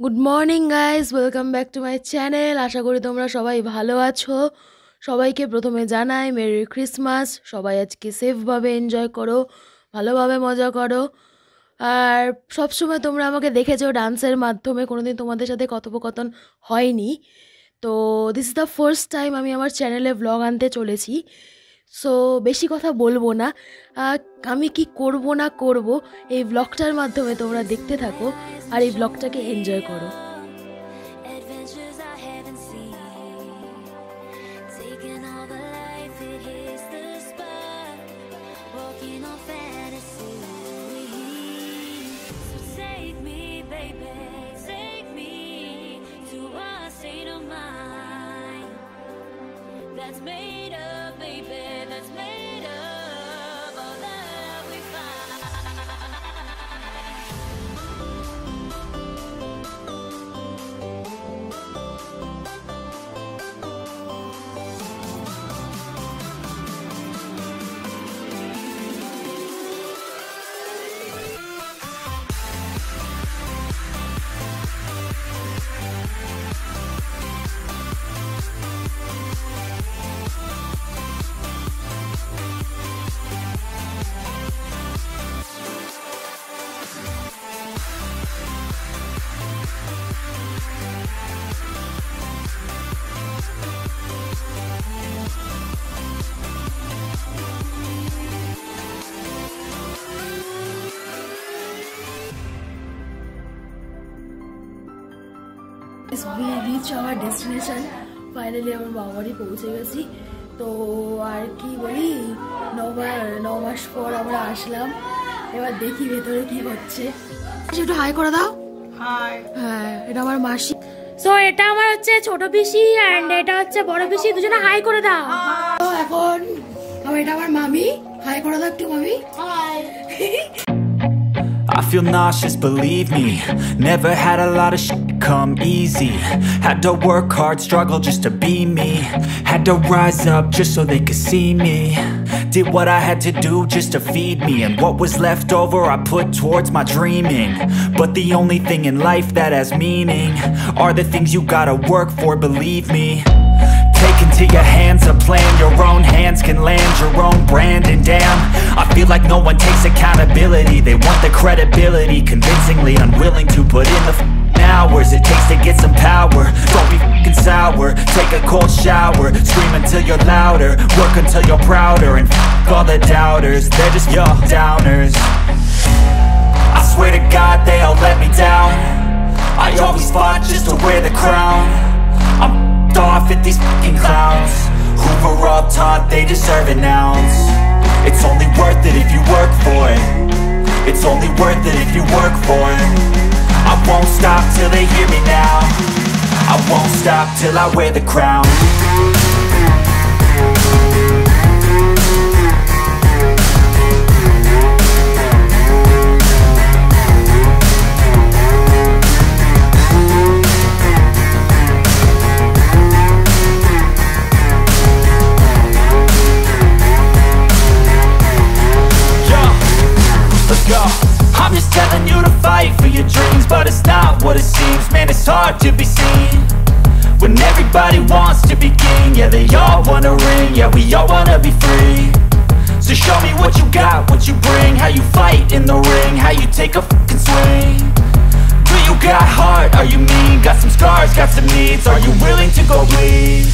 Good morning guys, welcome back to my channel. আশা করি তোমরা সবাই ভালো আছো। সবাইকে প্রথমে জানাই মেরি ক্রিসমাস। সবাই আজকে সেফভাবে এনজয় করো, ভালোভাবে মজা করো। আর সবসময় তোমরা আমাকে দেখেছো ডান্সের মাধ্যমে, কোনোদিন তোমাদের সাথে কথোপকথন হয়নি। তো this is the first time আমি আমার চ্যানেলে ব্লগ আনতে চলেছি। সো বেশি কথা বলবো না। আমি কি করব না করব এই ব্লগটার মাধ্যমে তোমরা দেখতে থাকো আর এই ব্লগটাকে এনজয় করো। That's made up, baby, that's made up all that we find. We reach our destination. Finally আমার বাবা বাড়ি পৌঁছে গেছি। তো আর কি বলি, 9 মাস পর আমরা আসলাম। এবার দেখি ভেতরে কি হচ্ছে। একটু হাই করে দাও। হাই। হ্যাঁ, এটা আমার মাসি। সো এটা আমার হচ্ছে ছোট পিসি এন্ড এটা হচ্ছে বড় পিসি, দুজনে হাই করে দাও। তো এখন এটা আমার মামি। হাই করে দাও একটু মামি। High. I feel nauseous, believe me. Never had a lot of shit come easy. Had to work hard, struggle just to be me. Had to rise up just so they could see me. Did what I had to do just to feed me. And what was left over I put towards my dreaming. But the only thing in life that has meaning are the things you gotta work for, believe me. Take into your hands a plan, your own hands can land your own brand. And damn, I feel like no one takes accountability. They want the credibility, convincingly unwilling to put in the hours it takes to get some power. Don't be f***ing sour, take a cold shower. Scream until you're louder, work until you're prouder. And f*** all the doubters, they're just your downers. I swear to God they all let me down. I always fought just to wear the crown. I'm off at these fucking clowns who were all taught they deserve an ounce. It's only worth it if you work for it. It's only worth it if you work for it. I won't stop till they hear me now. I won't stop till I wear the crown. I'm just telling you to fight for your dreams, but it's not what it seems. Man, it's hard to be seen when everybody wants to be king. Yeah, they all wanna ring, yeah, we all wanna be free. So show me what you got, what you bring, how you fight in the ring, how you take a fucking swing. Do you got heart, are you mean? Got some scars, got some needs, are you willing to go bleed?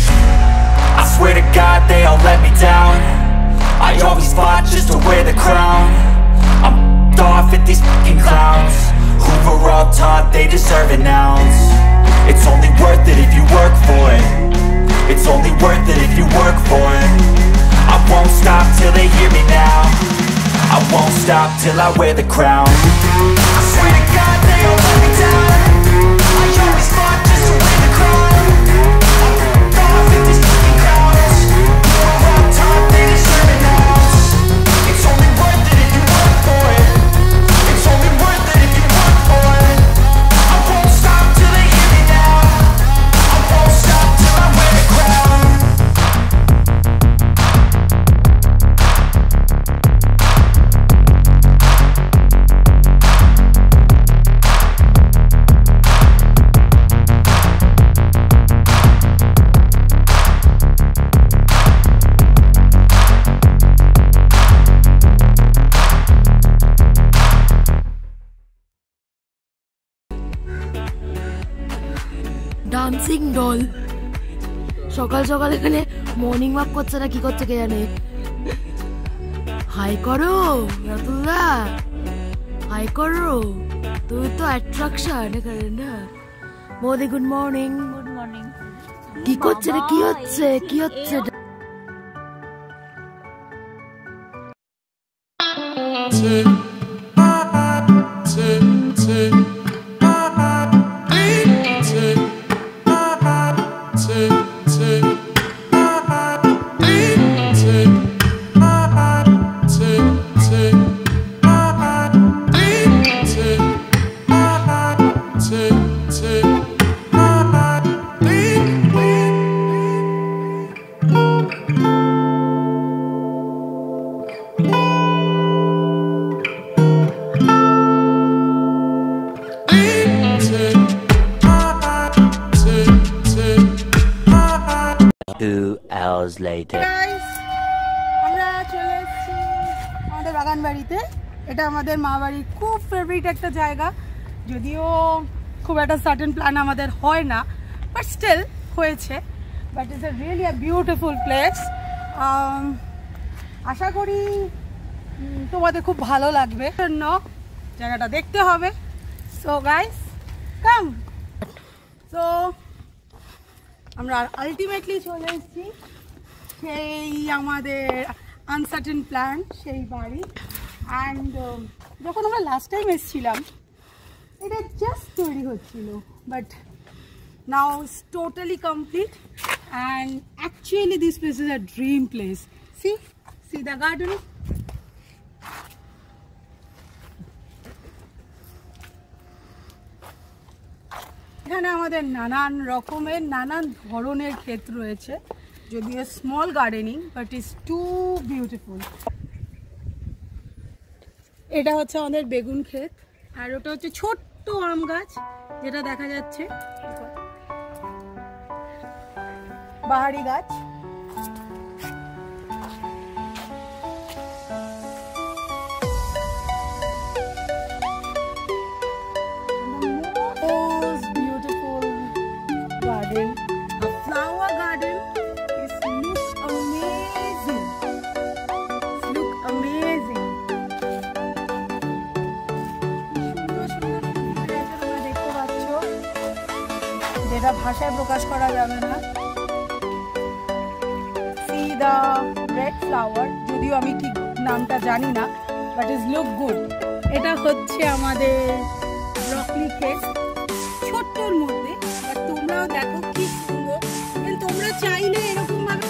I swear to God they all let me down. I always fought just to wear the crown. I'm off at these fucking clowns who were all taught they deserve an ounce. It's only worth it if you work for it. It's only worth it if you work for it. I won't stop till they hear me now. I won't stop till I wear the crown. I swear to God they all let me down. I always fought just to wear the crown. I'm off at these fucking clowns who were all taught they deserve an ounce. It's only worth it if you work for it. It's only worth it if you work for it. I won't stop till they hear me now. I won't stop till I wear the crown. Dancing doll. সকাল সকাল এখানে morning walk করছে না কি করছে কে জানে। High করো রাতুলদা, high করো, তুমি তো অ্যাট্রাকশন এখানে না। Modi good morning. Good morning. কি করছে রে, কি হচ্ছে, কি হচ্ছে? আমরা চলে এসেছি আমাদের বাগান বাড়িতে। এটা আমাদের মা বাড়ির খুব ফেভারিট একটা জায়গা, যদিও খুব একটা সার্টেন প্ল্যান আমাদের হয় না, বাট স্টিল হয়েছে। But it's a really a beautiful place. আশা করি তোমাদের খুব ভালো লাগবে, জন্য জায়গাটা দেখতে হবে। So guys come. সো আমরা আলটিমেটলি চলে এসেছি সেই আমাদের আনসার্টেন প্ল্যান, সেই বাড়ি। অ্যান্ড যখন আমরা লাস্ট টাইম এসেছিলাম এটা জাস্ট তৈরি হচ্ছিল, but now it's totally complete. And actually this place is a dream place. See the garden. এখানে আমাদের নানান রকমের নানান ধরনের ক্ষেত রয়েছে, যদিও small gardening, but is too beautiful. এটা হচ্ছে আমাদের বেগুন ক্ষেত, আর ওটা হচ্ছে ছোট্ট আম গাছ যেটা দেখা যাচ্ছে, বাহারি গাছ। যেটা ভাষায় প্রকাশ করা যাবে না। সি দ্য রেড ফ্লাওয়ার, যদিও আমি ঠিক নামটা জানি না, বাট ইজ লুক গুড। এটা হচ্ছে আমাদের ব্রকলি ক্ষেত, ছোট্টর মধ্যে, বাট তোমরাও দেখো কি সুন্দর। তোমরা চাইলে এরকম ভাবে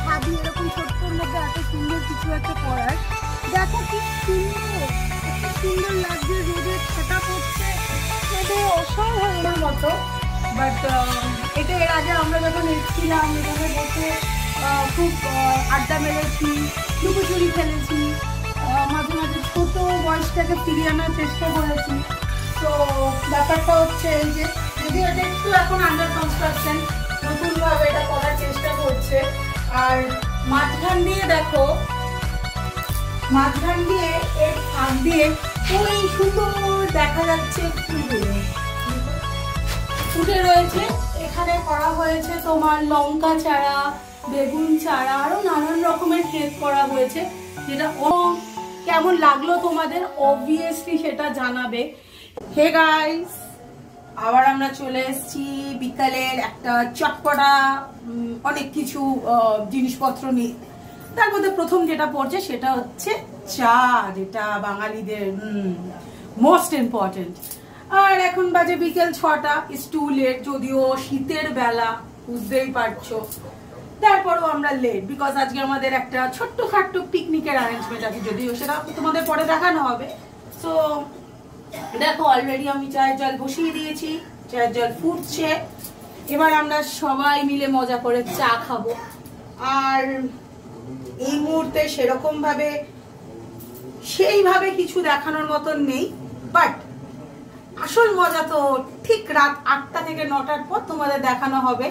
ভাবি এরকম ছোট্টর মধ্যে এত সুন্দর কিছু একটা করার। দেখো কি সুন্দর, এত সুন্দর লাগছে, রোদের ছেটা পড়ছে, এটা অসাধারণের মতো। বাট এটা এর আগে আমরা যখন এসেছিলাম এখানে বসে খুব আড্ডা মেরেছি, লুকোচুরি খেলেছি, মাঝে মাঝে ছোট বয়সটাকে ফিরিয়ে আনার চেষ্টা করেছি। তো ব্যাপারটা হচ্ছে এই যে, যদি এটা একটু এখন আন্ডার কনস্ট্রাকশন, নতুনভাবে এটা করার চেষ্টা করছে। আর মাঝখান দিয়ে দেখো, মাঝখান দিয়ে এর ফাঁক দিয়ে ওই সুন্দর দেখা যাচ্ছে ফুলগুলো ফুটে রয়েছে। এখানে করা হয়েছে তোমার লঙ্কা চারা, বেগুন চারা আরো নানান রকমের কেক করা হয়েছে, যেটা কেমন লাগলো তোমাদের অবভিয়াসলি সেটা জানাবে। হে গাইস, আবার আমরা চলে এসেছি বিকালের একটা চটপটা অনেক কিছু জিনিসপত্র নিয়ে। তার মধ্যে প্রথম যেটা পড়ছে সেটা হচ্ছে চা, যেটা বাঙালিদের মোস্ট ইম্পর্টেন্ট। আর এখন বাজে বিকেল 6টা, একটু লেট, যদিও শীতের বেলা বুঝতেই পারছো, তারপরও আমরা লেট বিকজ আজকে আমাদের একটা ছোট্টখাট্টো পিকনিকের অ্যারেঞ্জমেন্ট আছে, যদিও সেটা তোমাদের পরে দেখানো হবে। সো দেখো অলরেডি আমি চায়ের জল বসিয়ে দিয়েছি, চায়ের জল ফুটছে, এবার আমরা সবাই মিলে মজা করে চা খাবো। আর এই মুহূর্তে সেরকম ভাবে সেইভাবে কিছু দেখানোর মতন নেই, বাট আসল মজা তো ঠিক রাত 8টা থেকে 9টার পর তোমাদের দেখানো হবে,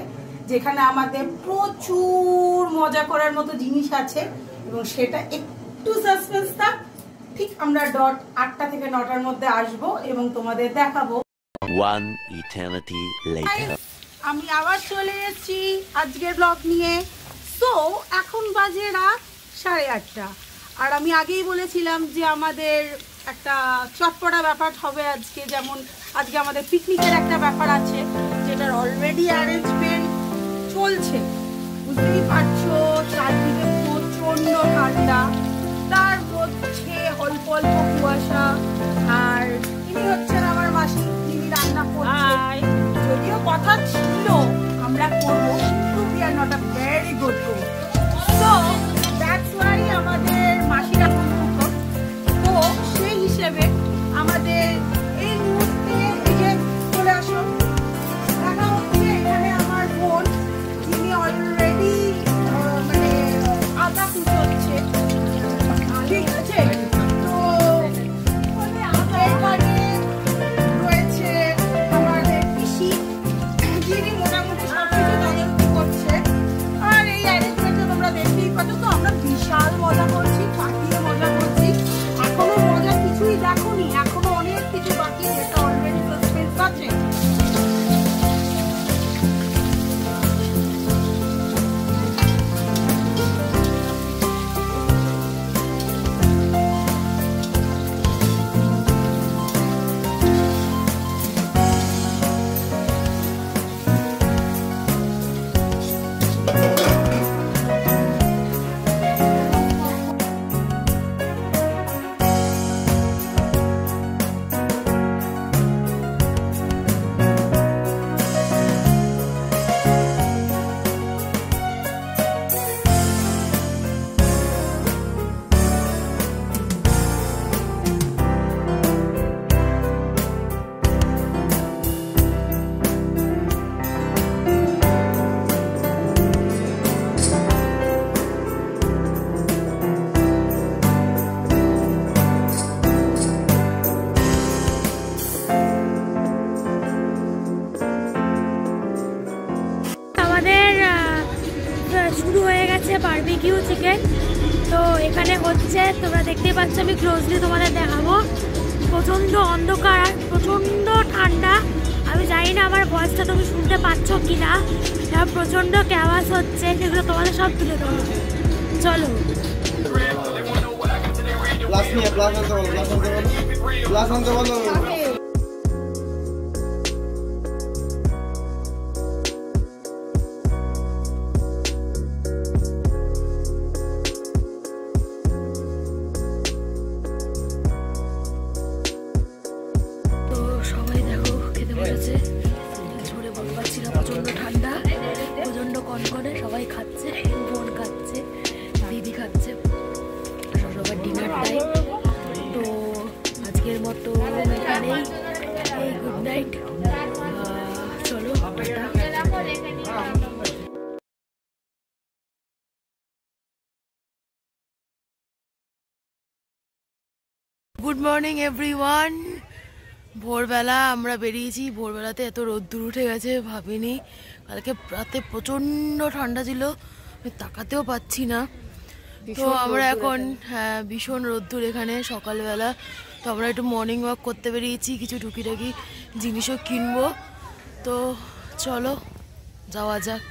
যেখানে আমাদের প্রচুর মজা করার মতো জিনিস আছে এবং সেটা একটু সাসপেন্স থাক। ঠিক আমরা ডট 8টা থেকে 9টার মধ্যে আসবো এবং তোমাদের দেখাবো। One eternity later. আমি আবার চলে এসেছি আজকের ব্লগ নিয়ে। সো এখন বাজে রাত 8:30, আর আমি আগেই বলেছিলাম যে আমাদের একটা চটপটা ব্যাপার হবে আজকে, যেমন আজকে আমাদের পিকনিকের একটা ব্যাপার আছে যেটার অলরেডি অ্যারেঞ্জমেন্ট চলছে। বুঝতেই পারছো চারদিকে প্রচন্ড ঠান্ডা, তার মধ্যে অল্প অল্প কুয়াশা। আর ইনি হচ্ছেন আমার মাসি, তিনি রান্না করছেন। যদিও কথা ছিল আমরা করবো, কিন্তু we are not a very good cook. So that's why আমাদের মাসিরা cook। তো সেই হিসেবে আমাদের এই মুহূর্তে এই যে চলে আসো, দেখা হচ্ছে এখানে আমার বোন, যিনি অলরেডি মানে আদা কুচোচ্ছে, ঠিক আছে। তো এখানে রয়েছে আমাদের পিসি, যিনি মোটামুটি সবকিছু তদারকি করছে। আর এই অ্যারেঞ্জমেন্টে তোমরা দেখতেই পাচ্ছ, তো আমরা বিশাল মজা করছি, ফাটিয়ে মজা করছি। এখনো মজা কিছুই দেখোনি, এখনো অনেক কিছু বাকি, যেটা অলরেডি সাসপেন্স আছে। শুরু হয়ে গেছে বারবিকিউ চিকেন। তো এখানে হচ্ছে, তোমরা দেখতেই পাচ্ছ, আমি ক্লোজলি তোমাদের দেখাবো। প্রচণ্ড অন্ধকার আর প্রচণ্ড ঠান্ডা। আমি জানি না আমার ভয়েসটা তুমি শুনতে পাচ্ছ কি না, প্রচণ্ড ক্যাওয়াস হচ্ছে, সেগুলো তোমাদের সব তুলে দেবো। চলো। প্রচন্ড ঠান্ডা, প্রচন্ড কনকনে, সবাই খাচ্ছে, বোন খাচ্ছে, দিদি খাচ্ছে, সবার ডিনার টাইম। তো আজকের মতো এখানেই, এই গুড নাইট, চলো টাটা। Good morning everyone. ভোরবেলা আমরা বেরিয়েছি, ভোরবেলাতে এত রোদ্দুর উঠে গেছে ভাবিনি। কালকে রাতে প্রচণ্ড ঠান্ডা ছিল, আমি তাকাতেও পাচ্ছি না। তো আমরা এখন, হ্যাঁ ভীষণ রোদ্দুর এখানে সকালবেলা। তো আমরা একটু মর্নিং ওয়াক করতে বেরিয়েছি, কিছু টুকিটাকি জিনিসও কিনবো। তো চলো যাওয়া যাক।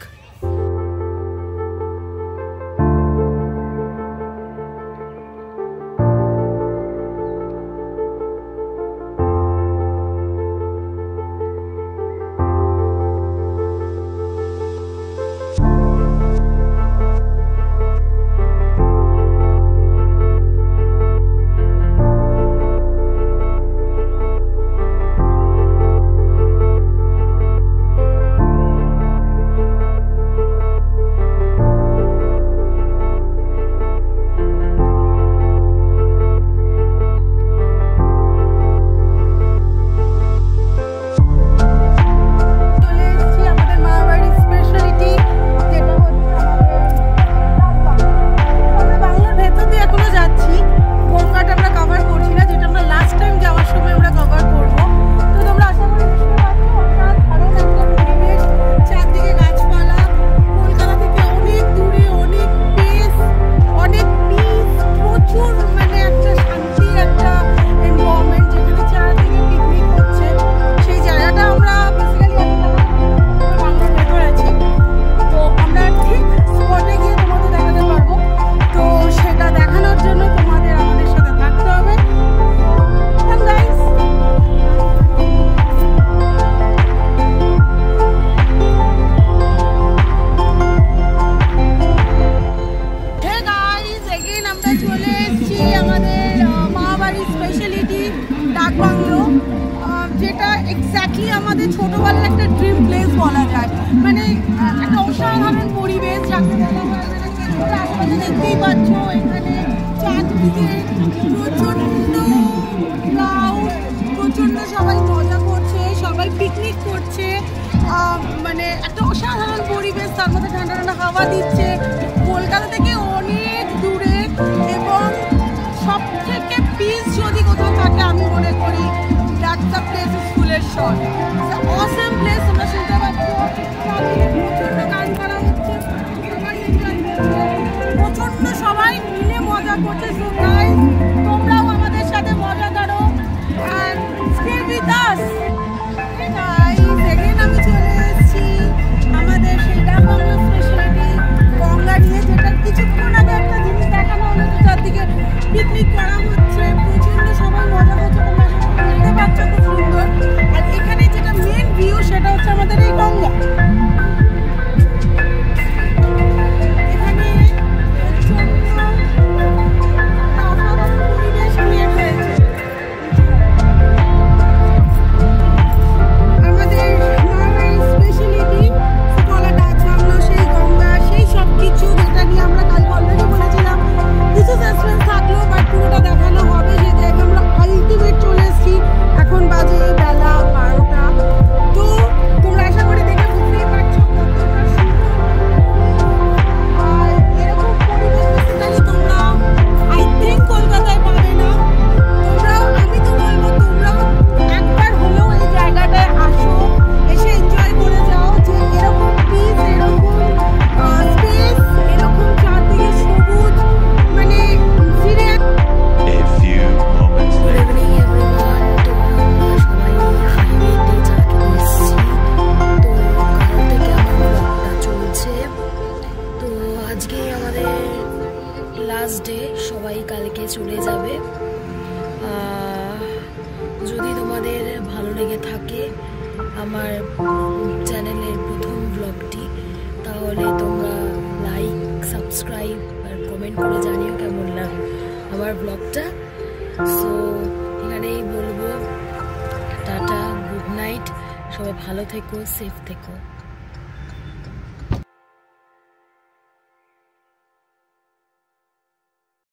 আমাদের ছোটবেলার একটা ড্রিম প্লেস বলা যায়। মানে একটা অসাধারণ পরিবেশ, যাকে বলা হয় মানে তোমরা আশেপাশে দেখতেই পাচ্ছ এখানে চারদিকে প্রচণ্ড ক্রাউড, প্রচণ্ড সবাই মজা করছে, সবাই পিকনিক করছে। মানে একটা অসাধারণ পরিবেশ, তার মধ্যে ঠান্ডা ঠান্ডা হাওয়া দিচ্ছে। কলকাতা থেকে অনেক দূরে এবং সব থেকে পিস যদি কোথাও থাকে আমি মনে করি দ্যাটস দ্য প্লেস স্কুলের শট। অসম প্লেস, তোমরা শুনতে পাচ্ছ প্রচণ্ড গান করা হচ্ছে, সবাই এনজয় করছে, প্রচণ্ড সবাই মিলে মজা করছে। সো গাইস, তোমরাও আমাদের সাথে মজা করো and stay with us. Hey guys, again আমি চলে এসেছি আমাদের সেটা বাংলা স্পেশালিটি গঙ্গা নিয়ে, যেটা কিছুক্ষণ আগে একটা জিনিস দেখানো হলো, চারদিকে পিকনিক করা হচ্ছে, প্রচণ্ড সবাই মজা করছে, তোমরা দেখতে পাচ্ছ খুব সুন্দর। আর এখানে যেটা মেন ভিউ সেটা হচ্ছে আমাদের এই গঙ্গা। এখানে অসাধারণ পরিবেশ ক্রিয়েট হয়েছে। আমাদের নর্মাল স্পেশালিটি কলা ডাচ বাংলো, সেই গঙ্গা, সেই সব কিছু যেটা নিয়ে আমরা কাল অলরেডি বলেছিলাম কিছু সাসপেন্স থাকলো, বাট পুরোটা দেখানো হবে। যে জায়গায় আমরা আলটিমেট চলে এসেছি, এখন বাজে বেলা 12টা। তো তোমরা আশা করি দেখে বুঝতেই পারছো কতটা সুন্দর। আর এরকম পরিবেশ বেসিক্যালি তোমরা আই থিঙ্ক কলকাতায় পাবে না। তোমরাও, আমি তো বলবো তোমরাও একবার হলেও এই জায়গাটায় আসো, এসে এনজয় করে যাও। যে এরকম পিস, এরকম স্পেস, এরকম চারদিকে সবুজ, মানে ফিরে A few moments good later. Evening everyone. তো আমরা সবাই হাইওয়েতে চা খেতে এসেছি। তো কাল থেকে আমার ব্লগটা চলছে। তো আজকে আমাদের লাস্ট ডে, সবাই কালকে চলে যাবে। যদি তোমাদের ভালো লেগে থাকে আমার চ্যানেলের প্রথম ব্লগটি, তাহলে তোমরা লাইক, সাবস্ক্রাইব আর কমেন্ট করে জানিও কেমন লাগে আমার ব্লগটা। সো এখানেই বলবো টাটা, গুড নাইট, সবাই ভালো থেকো, সেফ থেকো।